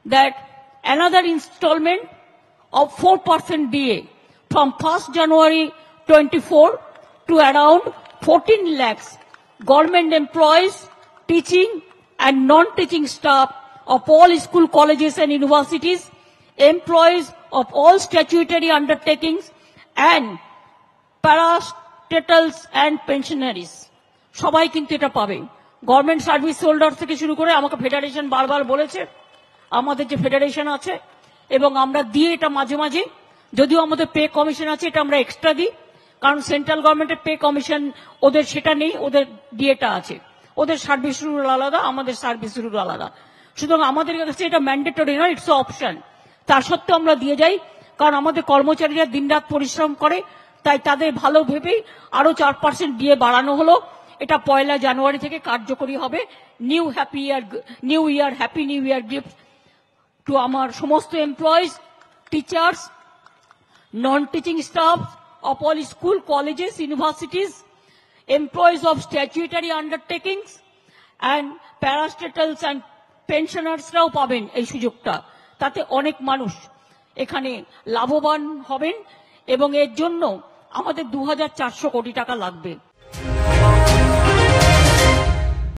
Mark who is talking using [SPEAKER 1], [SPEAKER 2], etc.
[SPEAKER 1] that another installment of 4% DA from 1st January 24 to around 14 lakhs government employees, teaching and non-teaching staff of all school colleges and universities, employees of all statutory undertakings and parastatals and pensionaries. সবাই কিন্তু এটা পাবে। Government service holder থেকে শুরু করে আমাকে federation বারবার বলেছে, আমাদের যে ফেডারেশন আছে এবং আমরা দিয়ে এটা মাঝে মাঝে, যদিও আমাদের পে কমিশন আছে, এটা আমরা এক্সট্রা দিই, কারণ সেন্ট্রাল গভর্নমেন্টের পে কমিশন ওদের সেটা নেই, ওদের ডিএটা আছে, ওদের সার্ভিস রুল আলাদা, আমাদের সার্ভিস রুল আলাদা। সুতরাং আমাদের কাছে এটা ম্যান্ডেটরি নয়, ইটস অপশন। তার সত্ত্বেও আমরা দিয়ে যাই, কারণ আমাদের কর্মচারীরা দিনরাত পরিশ্রম করে, তাই তাদের ভালো ভেবেই আরো 4% দিয়ে বাড়ানো হলো। এটা 1 জানুয়ারি থেকে কার্যকরী হবে। New year happy new year gift to আমার সমস্ত employees, teachers, non-teaching staff of all school, colleges, universities, employees of statutory undertakings and parastatals and pensioners-রাও পাবেন এই সুযোগটা। তাতে অনেক মানুষ এখানে লাভবান হবেন এবং এর জন্য আমাদের 2400 কোটি টাকা লাগবে।